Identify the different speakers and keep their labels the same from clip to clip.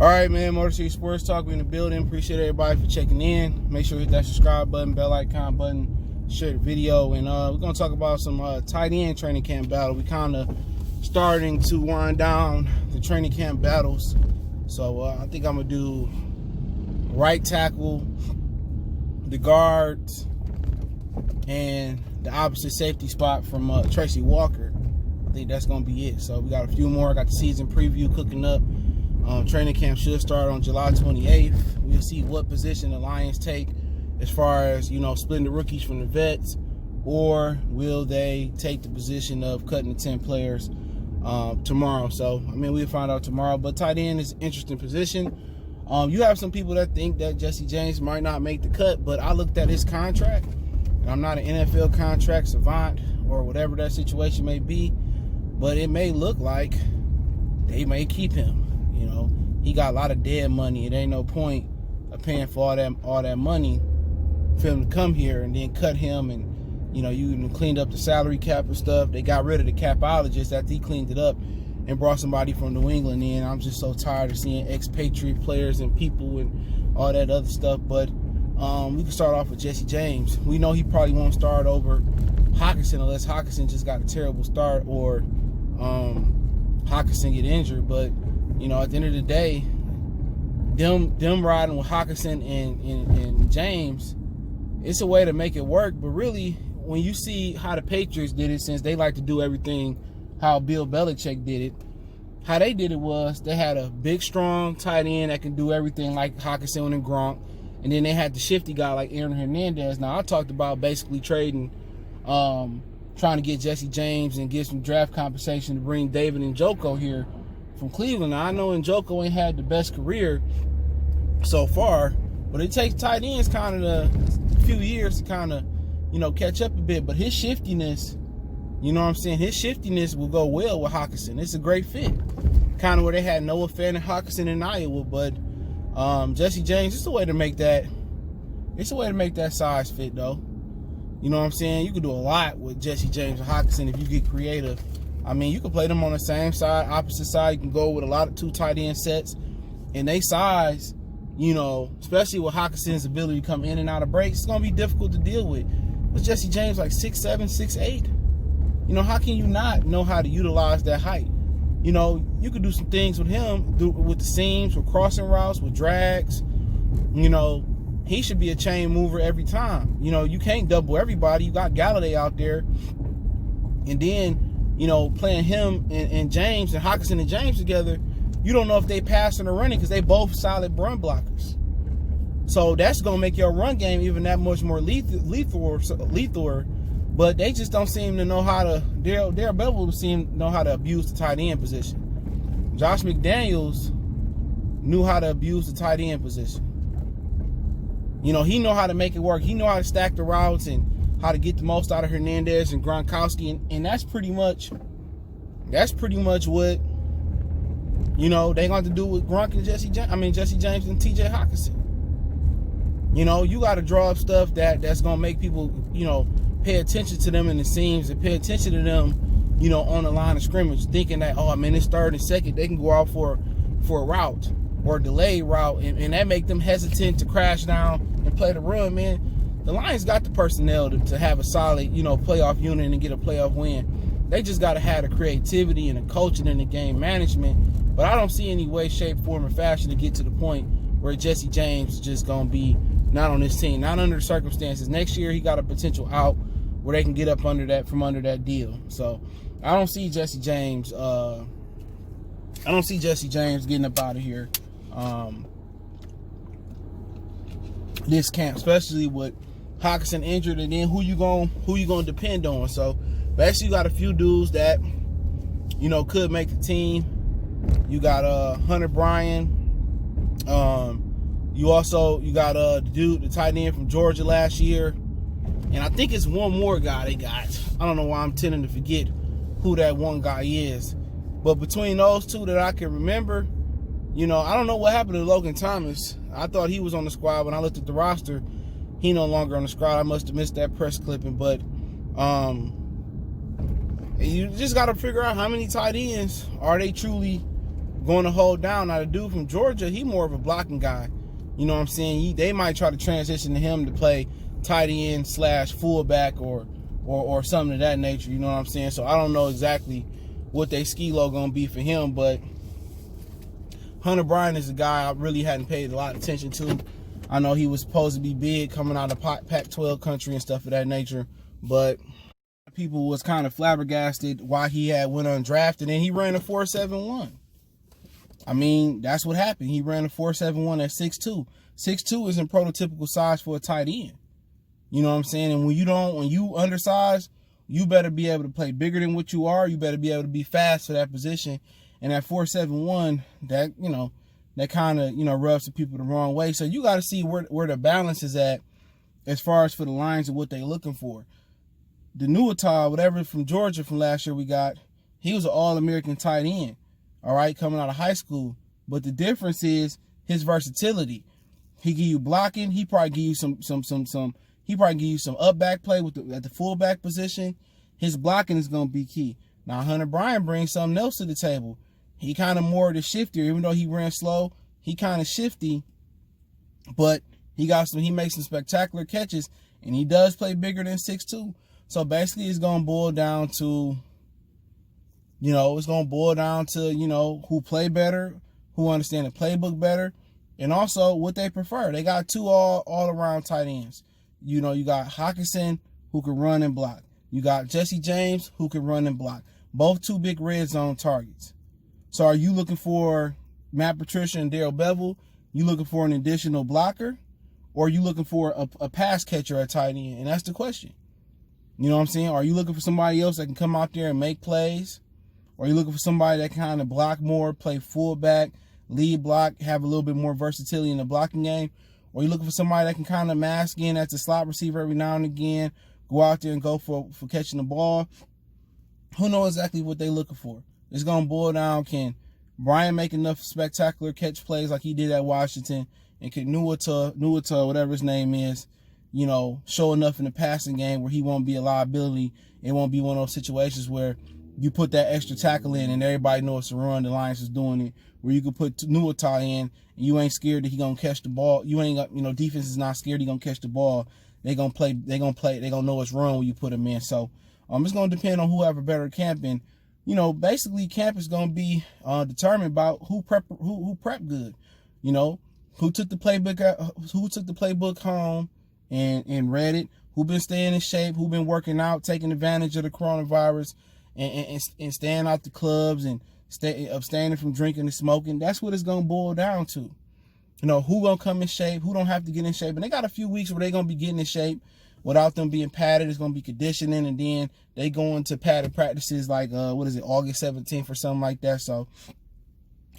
Speaker 1: All right, man. Motor City Sports Talk. We in the building. Appreciate everybody for checking in. Make sure you hit that subscribe button, bell icon button, share the video, and we're gonna talk about some tight end training camp battle. We kind of starting to wind down the training camp battles, so I think I'm gonna do right tackle, the guards, and the opposite safety spot from Tracy Walker. I think that's gonna be it. So we got a few more. I got the season preview cooking up. Training camp should start on July 28th. We'll see what position the Lions take as far as, splitting the rookies from the vets, or will they take the position of cutting the 10 players tomorrow. So, we'll find out tomorrow. But tight end is an interesting position. You have some people that think that Jesse James might not make the cut, but I looked at his contract, and I'm not an NFL contract savant or whatever that situation may be, but it may look like they may keep him. He got a lot of dead money. It ain't no point of paying for all that money for him to come here and then cut him. And you even cleaned up the salary cap and stuff. They got rid of the capologist after he cleaned it up and brought somebody from New England in. I'm just so tired of seeing expatriate players and people and all that other stuff. But we can start off with Jesse James. We know he probably won't start over Hockenson unless Hockenson just got a terrible start or Hockenson get injured. But at the end of the day, them riding with Hockenson and James, it's a way to make it work. But really, when you see how the Patriots did it, since they like to do everything how Bill Belichick did it, how they did it was they had a big, strong tight end that can do everything like Hockenson and Gronk, and then they had the shifty guy like Aaron Hernandez. Now, I talked about basically trading, trying to get Jesse James and get some draft compensation to bring David Njoku here from Cleveland. Now, I know Njoku ain't had the best career so far, but it takes tight ends kind of a few years to kind of, catch up a bit. But his shiftiness, his shiftiness will go well with Hockenson. It's a great fit. Kind of where they had Noah Fant and Hockenson in Iowa, but Jesse James, it's a way to make that size fit, though. You know what I'm saying? You could do a lot with Jesse James and Hockenson if you get creative. You can play them on the same side, opposite side. You can go with a lot of two tight end sets. And they size, especially with Hockenson's ability to come in and out of breaks, it's going to be difficult to deal with. But Jesse James, like 6'7", 6'8". How can you not know how to utilize that height? You could do some things with him, with the seams, with crossing routes, with drags. He should be a chain mover every time. You can't double everybody. You got Galladay out there. And then, playing him and James and Hockenson and James together, you don't know if they passing or running because they both solid run blockers. So that's going to make your run game even that much more lethal. But they just don't seem to know how to, they're able to know how to abuse the tight end position. Josh McDaniels knew how to abuse the tight end position. He know how to make it work. He know how to stack the routes and how to get the most out of Hernandez and Gronkowski, and that's pretty much what they going to do with Gronk and Jesse James and TJ Hockenson. You got to draw up stuff that's going to make people pay attention to them in the seams and pay attention to them on the line of scrimmage, thinking that it's third and second, they can go out for a route or a delayed route, and that make them hesitant to crash down and play the run. Man, the Lions got the personnel to have a solid, playoff unit and get a playoff win. They just got to have the creativity and the coaching and the game management. But I don't see any way, shape, form, or fashion to get to the point where Jesse James is just going to be not on this team, not under the circumstances. Next year, he got a potential out where they can get up under that deal. So I don't see Jesse James. Getting up out of here. This camp, especially with Hockenson injured, and then who you gonna depend on? So basically, you got a few dudes that could make the team. You got Hunter Bryant. You got the tight end from Georgia last year, and I think it's one more guy they got. I don't know why I'm tending to forget who that one guy is, but between those two that I can remember, I don't know what happened to Logan Thomas. I thought he was on the squad. When I looked at the roster, he no longer on the squad. I must have missed that press clipping. But you just got to figure out how many tight ends are they truly going to hold down. Now the dude from Georgia, he more of a blocking guy. You know what I'm saying? They might try to transition to him to play tight end / fullback or something of that nature. You know what I'm saying? So I don't know exactly what they scheme gonna be for him, but Hunter Bryant is a guy I really hadn't paid a lot of attention to. I know he was supposed to be big coming out of Pac-12 country and stuff of that nature, but people was kind of flabbergasted why he had went undrafted, and he ran a 4.71. I mean, that's what happened. He ran a 4.71 at 6'2". 6'2" isn't prototypical size for a tight end. You know what I'm saying? And when you undersized, you better be able to play bigger than what you are. You better be able to be fast for that position. And at 4.71, that, that kind of, rubs the people the wrong way. So you got to see where the balance is at as far as for the lines of what they're looking for. The Nauta, whatever from Georgia from last year we got, he was an All-American tight end, all right, coming out of high school. But the difference is his versatility. He give you blocking. He probably give you some up back play at the fullback position. His blocking is going to be key. Now Hunter Bryant brings something else to the table. He kind of more the shifter, even though he ran slow. He kind of shifty, but he makes some spectacular catches, and he does play bigger than 6'2". So basically, it's gonna boil down to, who play better, who understand the playbook better, and also what they prefer. They got two all around tight ends. You got Hockenson, who can run and block. You got Jesse James, who can run and block. Both two big red zone targets. So are you looking for Matt Patricia and Darrell Bevell? You looking for an additional blocker? Or are you looking for a pass catcher at tight end? And that's the question. You know what I'm saying? Are you looking for somebody else that can come out there and make plays? Or are you looking for somebody that can kind of block more, play fullback, lead block, have a little bit more versatility in the blocking game? Or are you looking for somebody that can kind of mask in as a slot receiver every now and again, go out there and go for catching the ball? Who knows exactly what they're looking for? It's going to boil down, can Bryant make enough spectacular catch plays like he did at Washington? And can Nauta, whatever his name is, show enough in the passing game where he won't be a liability? It won't be one of those situations where you put that extra tackle in and everybody knows to run. The Lions is doing it. Where you could put Nauta in and you ain't scared that he gonna catch the ball. You ain't got, defense is not scared he gonna catch the ball. They gonna know it's run when you put him in. So it's gonna depend on who have a better camp. And basically camp is gonna be determined about who prep good. Who took the playbook home and read it, who been staying in shape, who been working out, taking advantage of the coronavirus and staying out the clubs and abstaining from drinking and smoking. That's what it's gonna boil down to. Who gonna come in shape, who don't have to get in shape. And they got a few weeks where they gonna be getting in shape without them being padded. It's gonna be conditioning, and then they go into padded practices like August 17th or something like that. So,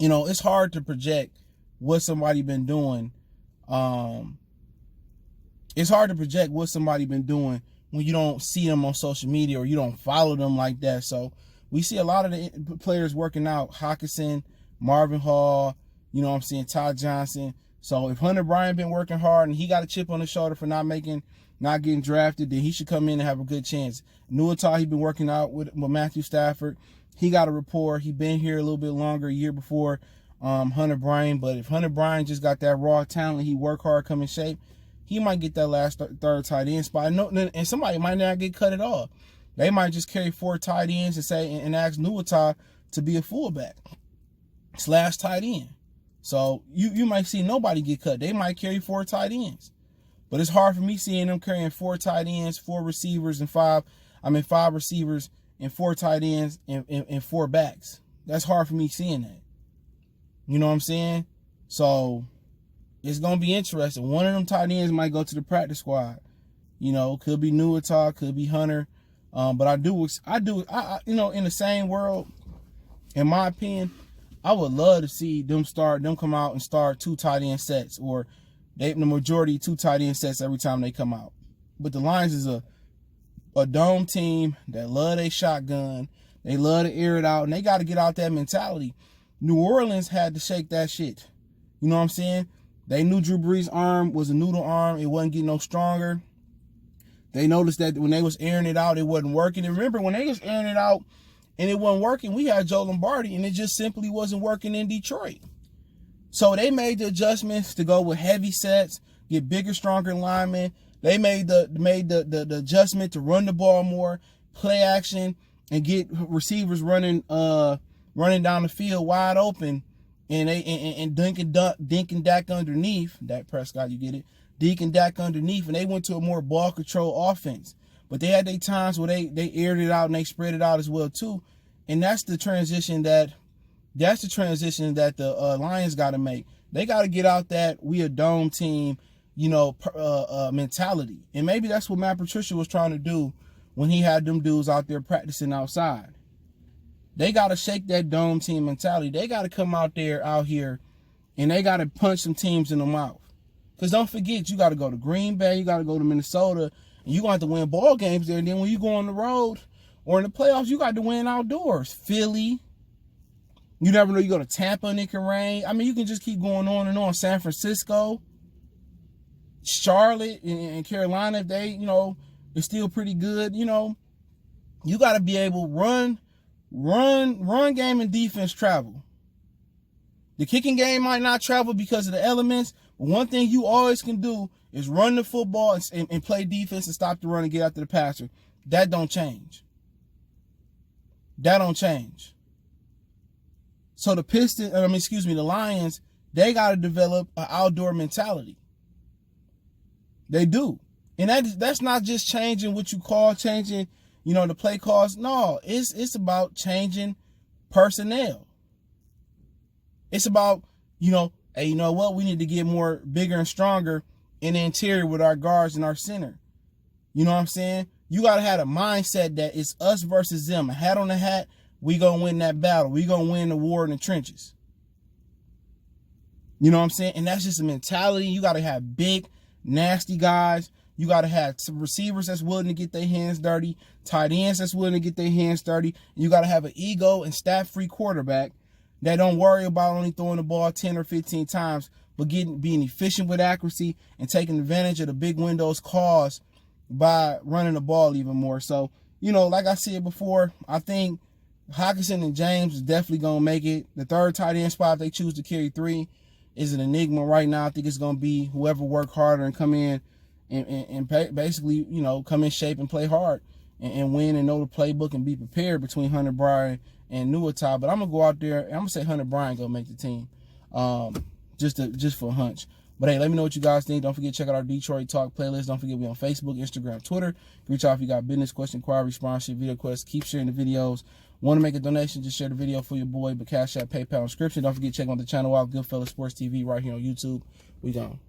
Speaker 1: it's hard to project what somebody been doing. It's hard to project what somebody been doing when you don't see them on social media or you don't follow them like that. So we see a lot of the players working out. Hockenson, Marvin Hall, Todd Johnson. So if Hunter Bryant been working hard and he got a chip on his shoulder for not getting drafted, then he should come in and have a good chance. Nauta, he been working out with Matthew Stafford. He got a rapport. He been here a little bit longer, a year before Hunter Bryant. But if Hunter Bryant just got that raw talent, he work hard, come in shape, he might get that last third tight end spot. And somebody might not get cut at all. They might just carry 4 tight ends and ask Nauta to be a fullback / tight end. So you might see nobody get cut. They might carry 4 tight ends. But it's hard for me seeing them carrying 4 tight ends, 4 receivers, and 5 receivers and 4 tight ends and 4 backs. That's hard for me seeing that. You know what I'm saying? So it's gonna be interesting. One of them tight ends might go to the practice squad. Could be Nauta, could be Hunter. But I do, in the same world, in my opinion, I would love to see them come out and start 2 tight end sets, or the majority 2 tight end sets every time they come out. But the Lions is a dome team that love their shotgun. They love to air it out, and they got to get out that mentality. New Orleans had to shake that shit. You know what I'm saying? They knew Drew Brees' arm was a noodle arm. It wasn't getting no stronger. They noticed that when they was airing it out, it wasn't working. And remember, when they was airing it out and it wasn't working. We had Joe Lombardi, and it just simply wasn't working in Detroit. So they made the adjustments to go with heavy sets, get bigger, stronger linemen. They made the adjustment to run the ball more, play action, and get receivers running down the field wide open, and dink and dack underneath. Dak Prescott, you get it? Dink and dack underneath, and they went to a more ball control offense. But they had their times where they aired it out and they spread it out as well too. And that's the transition that the Lions got to make. They got to get out that we a dome team, mentality. And maybe that's what Matt Patricia was trying to do when he had them dudes out there practicing outside. They got to shake that dome team mentality. They got to come out here, and they got to punch some teams in the mouth. Because don't forget, you got to go to Green Bay, you got to go to Minnesota, and you're going to have to win ball games there. And then when you go on the road or in the playoffs, you got to win outdoors. Philly. You never know. You go to Tampa and it can rain. I mean, you can just keep going on and on. San Francisco, Charlotte, and Carolina, if they, they're still pretty good. You got to be able to run game and defense travel. The kicking game might not travel because of the elements, but one thing you always can do is run the football and play defense and stop the run and get after the passer. That don't change. So the Lions, they got to develop an outdoor mentality. They do. And that's not just changing what you call changing, the play calls. No, it's about changing personnel. It's about, hey, you know what? We need to get more bigger and stronger in the interior with our guards and our center. You know what I'm saying? You got to have a mindset that it's us versus them. A hat on the hat, we going to win that battle. We going to win the war in the trenches. You know what I'm saying? And that's just a mentality. You got to have big, nasty guys. You got to have some receivers that's willing to get their hands dirty, tight ends that's willing to get their hands dirty. You got to have an ego and stat-free quarterback that don't worry about only throwing the ball 10 or 15 times, but being efficient with accuracy and taking advantage of the big windows caused by running the ball even more. So, like I said before, I think Hockenson and James is definitely going to make it. The third tight end spot, if they choose to carry 3, is an enigma right now. I think it's going to be whoever work harder and come in and basically, come in shape and play hard and win and know the playbook and be prepared between Hunter Bryant and Nauta. But I'm going to go out there and I'm going to say Hunter Bryant going to make the team just for a hunch. But hey, let me know what you guys think. Don't forget to check out our Detroit Talk playlist. Don't forget we on Facebook, Instagram, Twitter. Reach out if you got business, question, inquiry, sponsorship, video quests. Keep sharing the videos. Want to make a donation? Just share the video for your boy. But Cash App, PayPal, inscription. Don't forget to check out the channel out, Goodfellas Sports TV, right here on YouTube. We gone.